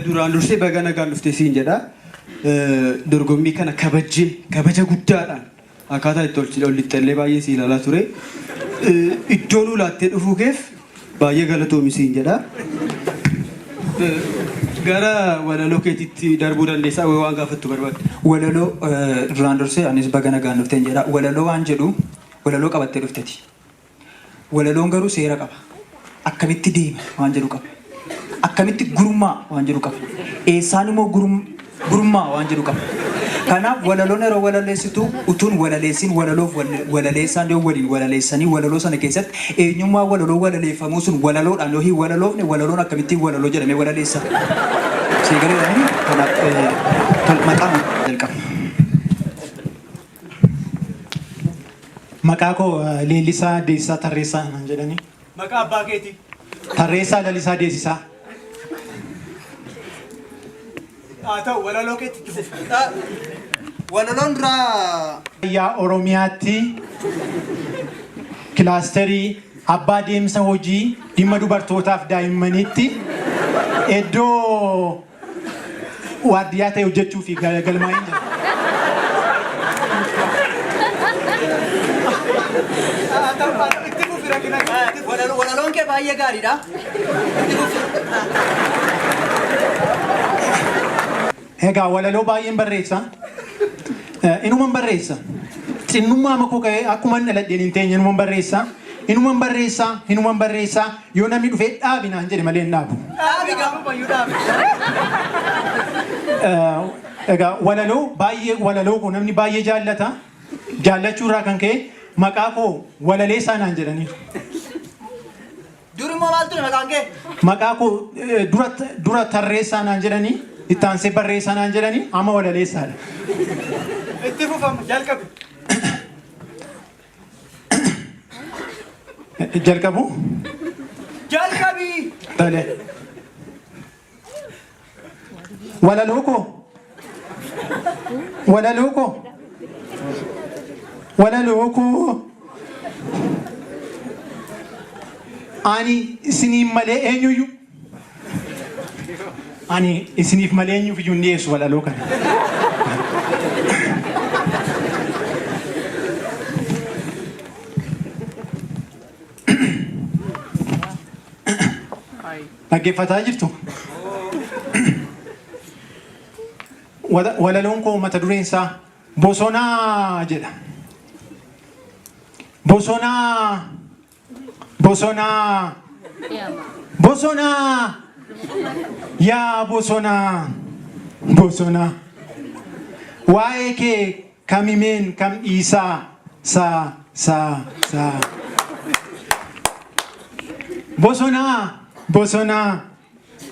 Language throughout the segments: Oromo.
duraan dursee baga nagaan dhuftee siin jedha. Dorgommii kana kabaja guddaadhaan akkaataa itti olitti illee baay'ee si ilaalaa ture. Iddoo nu laattee dhufuuf baay'ee galatoomi siin jedha. Gara walaloo keetitti darbuu dandeessaa waan gaafattu barbaadde. Walaloo duraan dursee anis baga nagaan dhufteen jedha. Walaloo waan jedhu walaloo qabattee dhufteeti. Walaloon garuu seera qaba. Akkamitti deema waan jedhu qaba. Akkamitti gurmaa waan jedhu qaba. Eessaan immoo gurmaa waan jedhu qaba. Kanaaf walaloon yeroo walaleessitu utuun walaleessin walaloof walaleessaan yoo waliin walaleessanii walaloo sana keessatti eenyummaa walaloo walaleeffamuu sun walaloodhaan yoo hin walaloofne walaloon akkamittiin walaloo jedhamee walaleessa. Seegaleedhaan kanaaf maqaan jalqaba. Maqaa koo Leellisaa Deessisaa Tarreessaa naan jedhani. Maqaa abbaa keetii. Tarreessaa Lalisaa Deessisaa. Ta'u walaloo keetti Walaloon duraa Yaa Oromiyaatti kilaasterii abbaa deemsa hojii dhimma dubartootaaf daa'immaniitti iddoo waardiyyaa ta'e hojjechuu fi galmaa'in jira. walaloon kee baay'ee gaariidha. Egaa walaloo baay'een barreessa. Inuman barreessa. Xinnummaa makoo ka'ee akkuma dhaladheen hin teenye inuman barreessa. Inuman barreessa. Yoo namni dhufee dhaabi naan jedhe malee hin dhaabu. Dhaabi gaafa fayyuu dhaabi. Egaa walaloo koo namni baay'ee jaallata. Jaallachuu irraa kan ka'e maqaa koo walaleessaa naan jedhaniiru. Dur immoo maal ture maqaan kee? Maqaa koo dura tarreessaa naan jedhanii. Itti aansee barreessaa naan jedhanii amma walaleessaadha. Itti fufamu jalqabi. Jalqabu? Jalqabi. Tole. Walaloo koo. Ani isiniif malee eenyuyyuu. Ani isiniif malee eenyuuf iyyuu hin dhiyeessu walaloo kana. Dhaggeeffataa jirtu? Walaloon koo mata dureen isaa Bosonaa jedha. Bosonaa. Yaa bosonaa. Waa'ee kee kam himeen kam dhiisaa saa. Bosonaa.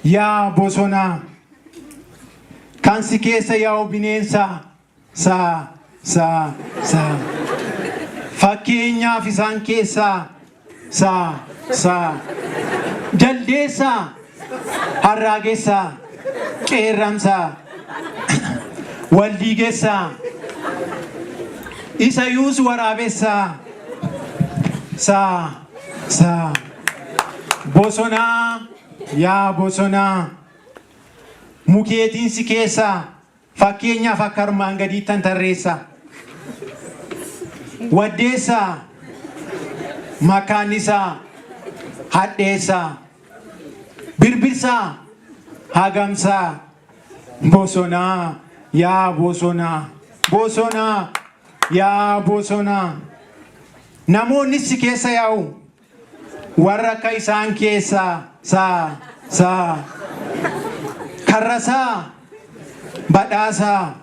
Yaa bosonaa. Kan si keessa yaa'u bineensa saa. Fakkeenyaaf isaan keessaa saa. Jaldeessaa. Harraagessaa. Qeerramsaa. Waldiigessaa. Isayyuus waraabessaa. Saa. Bosonaa. Yaa bosonaa. Mukeetiin si keessaa. Fakkeenyaaf akka armaan gadiittan tarreessa. Waddeessaa. Makaannisaa. Hadheessaa. Birbirsaa. Hagamsaa. Bosonaa. Yaa bosonaa. Yaa bosonaa. Namoonni si keessa yaa'u. Warra akka isaan keessaa saa. Karrasaa. Badhaasaa.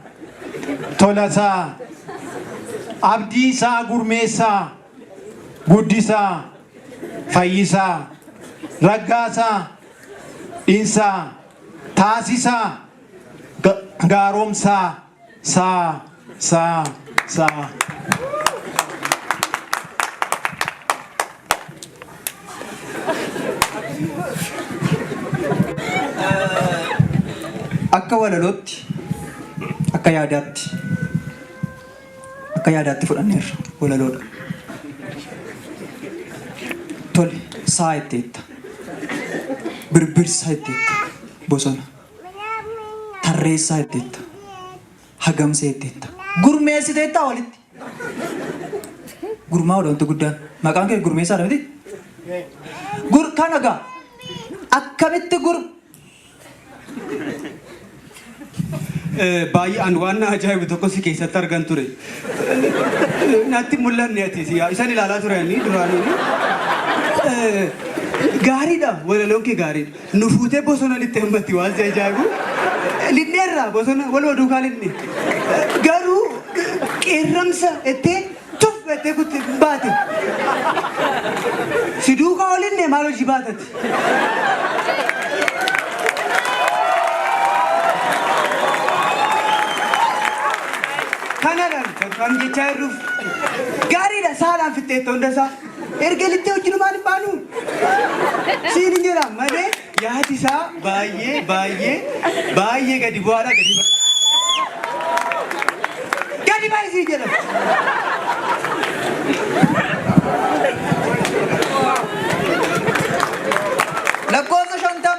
Tolasaa. Abdiisaa gurmeessaa. Guddisaa. Fayyisaa. Raggaasaa. Dhiinsaa. Taasisaa. Gaaromsaa. Saa. Akka walalootti akka yaadaatti fudhanneerra walaloodha. Tole saa itteetta. Birbirsaa itteetta. Bosona. barreessaa jetteetta. Hagamsee jetteetta. Gurmeessiteetta walitti. Gurmaa oolontu guddaan. Maqaan kee gurmeessaadha miti? Kan agaa. Akkamitti baay'een waan ajaa'ibu tokko si keessatti argan ture. Natti mul'anne ati isaan ilaalaa turanii duraanii. Gaariidha walaloon kee gaariidha. Nu fuutee bosona litti hammatti waan si ajaa'ibu. Linneerraa bosona waluma duukaa linne. Garuu qeerramsa ettee tuf ettee kutti baate. Si duukaa olinne maal hojii baatati? Kanadaan kan jechaa jirruuf gaariidha saalaan fixxeetta hundasaa. Erga littee wajjin maal hin baanu? Siin hin jedhamu malee yaadi isaa baay'ee gadi bu'aadha gadi ba'a. Gadi ba'a siin jedhama. lakkoofsa 50.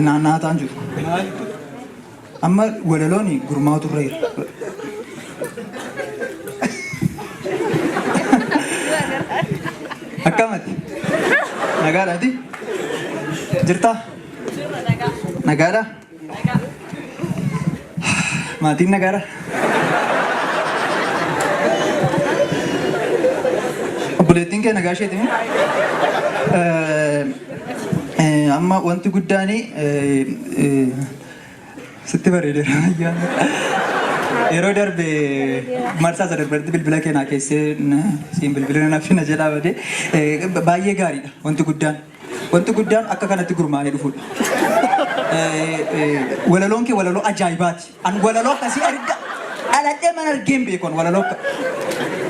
Naannaa ta'an jiru. Amma walaloon gurmaatu irra jira. Akkamati? Nagaadhaati? Jirtaa? Nagaadha? Maatiin nagaadha? Obboleettiin kee nagaa isheeti mi? Amma wanti guddaani sitti bareedeera ayyaana. Yeroo darbe marsaa isa darbetti bilbila keenyaa keessee siin bilbila nafina jedhaa badee baay'ee gaariidha wanti guddaan. Wanti guddaan akka kanatti gurmaa'ee dhufuudha. Walaloon kee walaloo ajaa'ibaati. An walaloo akkasii arga dhaladhee mana argeen beekon walaloo akka.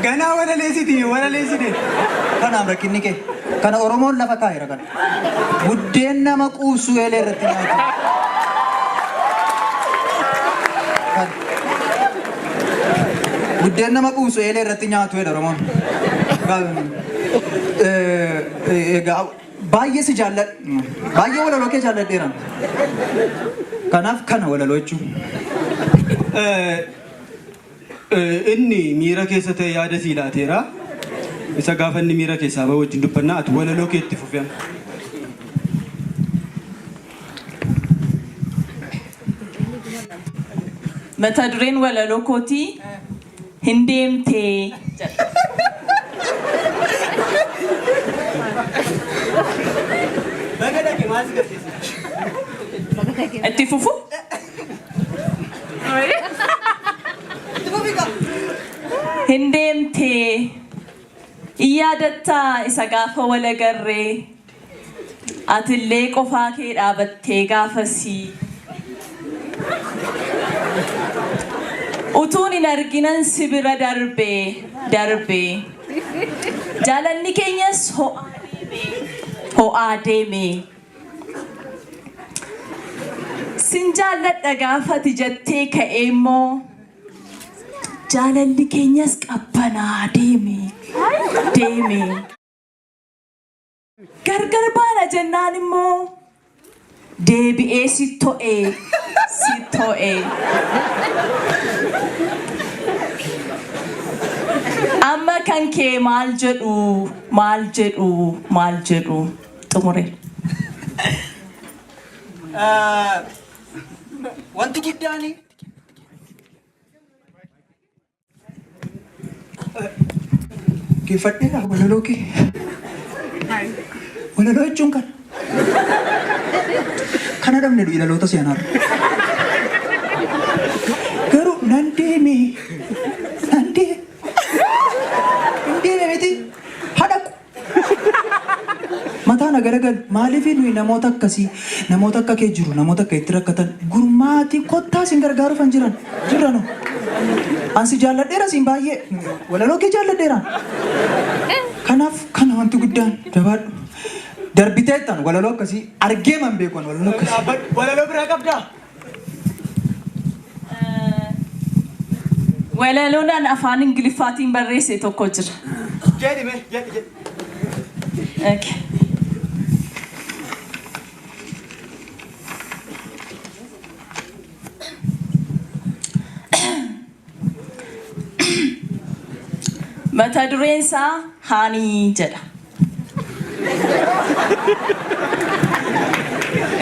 Ganaa walaleessiti walaleessite. Kanaaf rakkinni kee. Kana Oromoon lafa kaa'eera kana. Buddeen nama quubsu eelee irratti nyaatu. Buddeen nama quubsu eelee irratti nyaatu jedha Oromoon. Baay'ee si jaalladha. Baay'ee walaloo kee jaalladheera. Kanaaf kana walaloo jechuun. Inni miira keessa ta'e yaada sii laateera. Isa gaafa inni miira keessaa bahu wajjin dubbannaa ati walaloo kee itti fufean. Mata dureen walaloo kootii hin deemtee jedha. Itti fufu? Hin deemtee yaadatta isa gaafa wal agarree atillee qofaa kee dhaabattee gaafasii utuun hin arginan si bira darbee jaalalli keenyas ho'aa deemee sin jaalladha gaafati jettee ka'ee immoo jaalalli keenyas qabbanaa deeme gargar baana jennaan immoo deebi'ee si to'ee amma kan kee maal jedhu xumure. Wanti guddaani geeffadheera walaloo kee. Walaloo jechuun kana dhabne ilaloota seenaarra. Garuu nan deeme miti hadhaqu. Mataan agaragal maaliif nuyi namoota akkasii namoota akka kee jiru namoota akka itti rakkatan gurmaatii kottaa sin gargaaruuf han jiranu. Ansi jaalladheera siin baay'ee walaloo kee jaalladheera. Kanaaf kana wanti guddaan jabaadhu. Darbiteettan walaloo akkasii argee man beekon walaloo akkasii. Walaloo biraa qabdaa? Walaloodhaan afaan Ingiliffaatiin barreesse tokko jira. Jedhime. Okay. Mata dureen isaa Haanii jedha.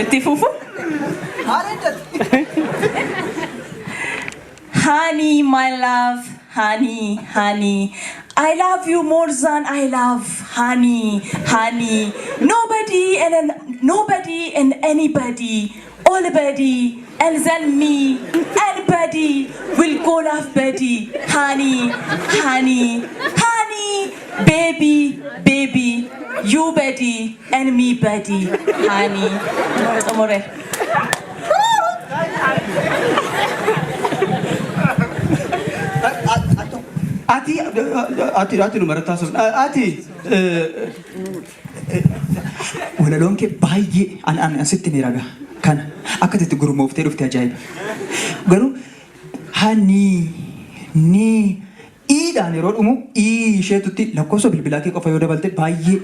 Itti fufu? Honey, my love, honey, honey. I love you more than I love honey, honey. Nobody and anybody, allbody, and then me, anybody will go love Betty, honey, honey, honey, baby, baby, you Betty, and me Betty, honey. Amore. Ati numara taasuf. Ati walaloon kee baay'ee an asitti ni raga. Kana akkasitti gurmooftee dhufte ajaa'iba. Garuu hani ni iidhaan yeroo dhumu isheetutti lakkoofsa bilbilaa kee qofa yoo dabalte baay'ee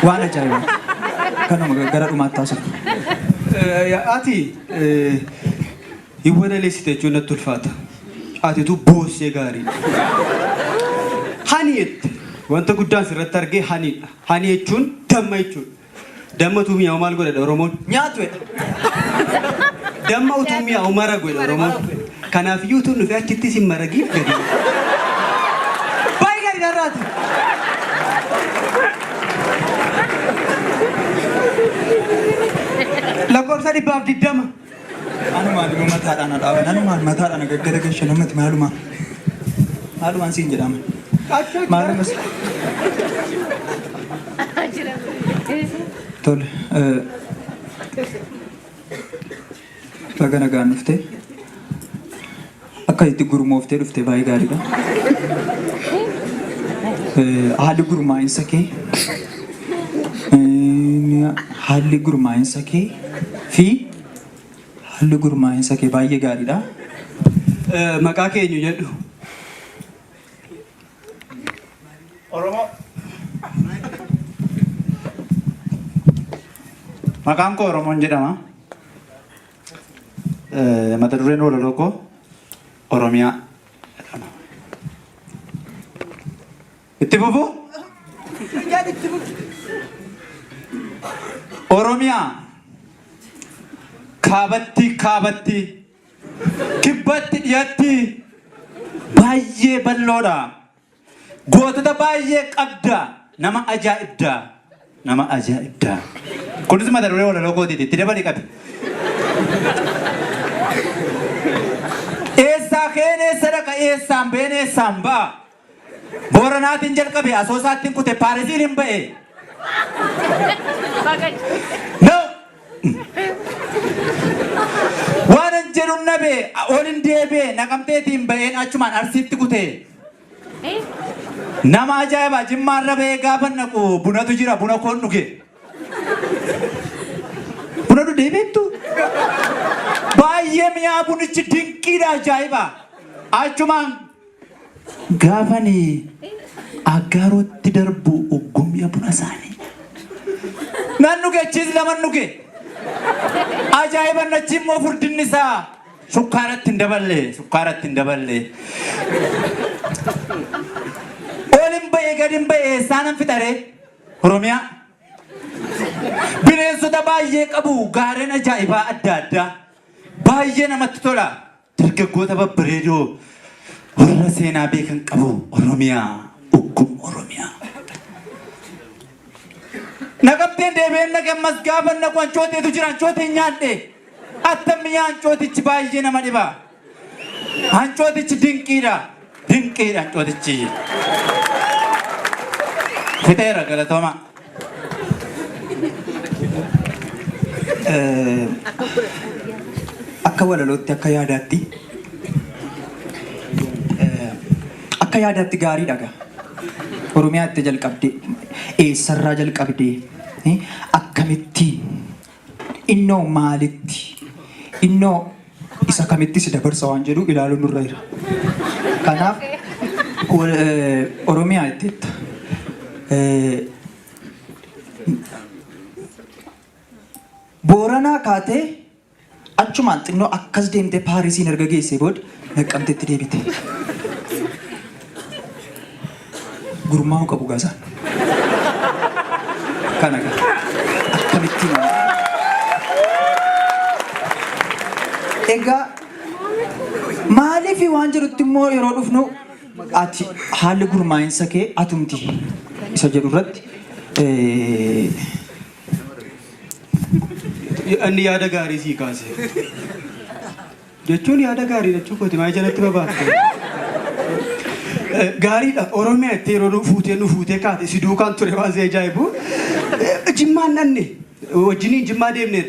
waan ajaa'iba. Kanuma gara dhumaatti taasifu. Ati hiwwadaleessite jechuun natti ulfaata. Atitu boossee gaarii. Hani jette wanta guddaan sirratti argee haniidha. Hani jechuun damma jechuudha. Damma utuu mi'aawu maal godhadha Oromoon? Nyaatu jedha. Damma utuu mi'aawu mara godha Oromoon. Kanaafiyyuu utuu nufi achitti sin maragiif gadi. Baay'ee gadi darraati. Lakkoofsa 220. Anumaan mataadhaan dhaaban anumaan mataadhaan gaggara gashe namatti maalumaan siin jedhama. Maalumas. Tole. Baga nagaan dhufte. Akka itti gurmooftee dhufte baay'ee gaariidha. Haalli gurmaa'insa kee haalli gurmaa'insa kee fi haalli gurmaa'insa kee baay'ee gaariidha. Maqaa keenyu jedhu. Oromo. Maqaan koo Oromoon jedhama. Mata dureen walaloo koo Oromiyaa jedhama. Itti fufu? Oromiyaa kaabatti kibbatti dhiyatti baay'ee bal'oodha. Gootota baay'ee qabda. Nama ajaa'ibda. Kunis mata duree walaloo kootiiti. Itti dabali qabi. Eessaa keen eessa dhaqa eessaan been eessaan ba'a. Booranaatiin jalqabe Asoosaattiin kute Paarisiin hin ba'e. No! Waan hin jedhuun nabe ol hin deebee naqamteetiin ba'een achumaan Arsiitti kute. Nama ajaa'iba jimmaarra ba'ee gaafa naqu bunatu jira buna koon dhuge. Buna dhugee beektu? Baay'ee mi'aa bunichi dinqiidha ajaa'iba. Achumaan gaafani aggaarootti darbu oggummiya buna isaanii. Nan dhuge chiis lama dhuge. Ajaa'iba nachi immoo furdinni isaa sukkaaratti hin daballe. Olin ba'e gadin ba'e saanan fixare Oromiyaa. Bineensota baay'ee qabu gaarreen ajaa'ibaa adda addaa. Baay'ee namatti tola. Dargaggoota babbareedoo warra seenaa beekan qabu Oromiyaa. Oromiyaa. Naqamteen deebi'een naqammas gaafa naqu hancooteetu jira hancooteen nyaadhe. Attamiyyaa hancootichi baay'ee nama dhiba. Hancootichi dinqiidha hancootichi. Fixeera galatooma. Akka walalootti akka yaadaatti gaarii dhaga. Oromiyaatti jalqabde eessarraa jalqabde akkamitti innoo maalitti innoo isa kamitti si dabarsa waan jedhu ilaaluun nurra jira. Kanaaf Oromiyaa itteetta. Booranaa kaatee achumaan xinnoo akkas deemtee Paarisiin erga geessee booda Naqqamteetti deebite. gurmaa'uu qabu gaasaan. Kana akkamittiin egaa maaliif waan jedhutti immoo yeroo dhufnu ati haalli gurmaa'insa kee atumti isa jedhu irratti Inni yaada gaarii sii kaase. Jechuun yaada gaarii jechuu kooti maa jalatti babaafte. Gaariidha Oromiyaa itti yeroo nu fuutee kaate si duukaan ture waan si ajaa'ibu. Jimmaan dhanne wajjiniin jimmaa deemne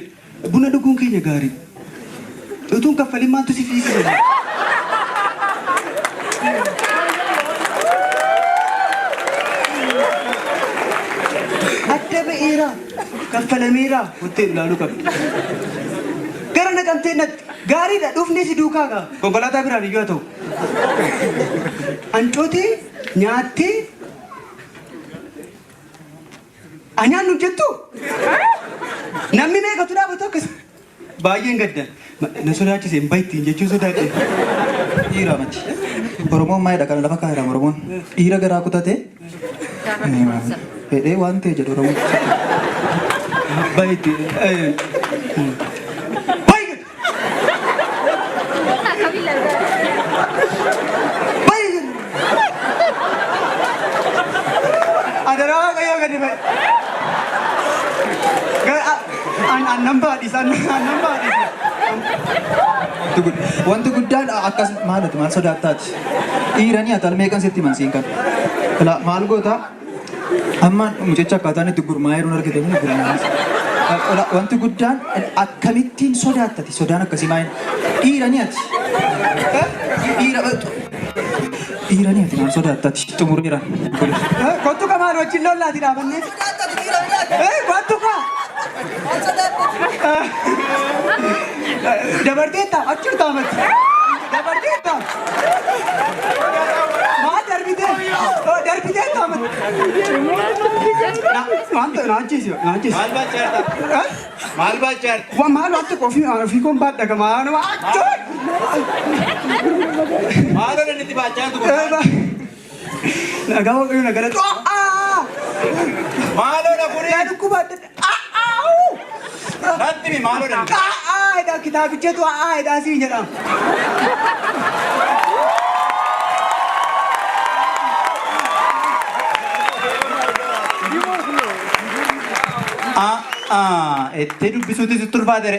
buna dhuguun keenya gaarii. Utuun kaffalin maaltu si fiigee. Adda ba'eera kaffalameera hottee ilaaluu qabdi. Gara naqamtee natti gaariidha dhufnee si duukaa gaa konkolaataa biraan iyyuu haa ta'u. Ancootee nyaattee anyaan nu jettu namni meeqatu dhaabatu akkas baay'een gaddan na sodaachise hin bayittiin jechuun sodaate. Dhiira mati. Oromoon maayidha kana lafa kaa'eera Oromoon. Dhiira garaa kutatee fedhee waan ta'e jedhu Oromoon. Bayitti. Adaraa kayo gadi bay. Annambaadhis. Wanti guddaan akkas maalati maal sodaattaati. Dhiiranii ati almeeqan sitti mansiin kan. Maal goota amma mucicha akkaataan itti gurmaa'eeruun argite ni gurmaa'e. Wanti guddaan akkamittiin sodaattati sodaan akkasii maa'in dhiiranii ati. Dhiiranii ati maal sodaattati xumureera. Kottu ka maal wajjin lollaati dhaabannee. Kottu ka. Dabarteetta achuu taamatti. Dabarteetta. Maal darbitee? Darbitee taamatti. Wanta naanchisi. Maal baachaarta? Maal baachaarta? Maal wanti ofii koon baadha gamaa nama achuu. Maaloo dandeetti baachaartu? Nagaa waaqayyo nagara. Maaloo na furii? Yaa dhukkubaadha. Natti mi maaloo dandeetti? Edha kitaabicheetu edhaa siin jedhama. Itti dubbisuuti sitti ulfaatere.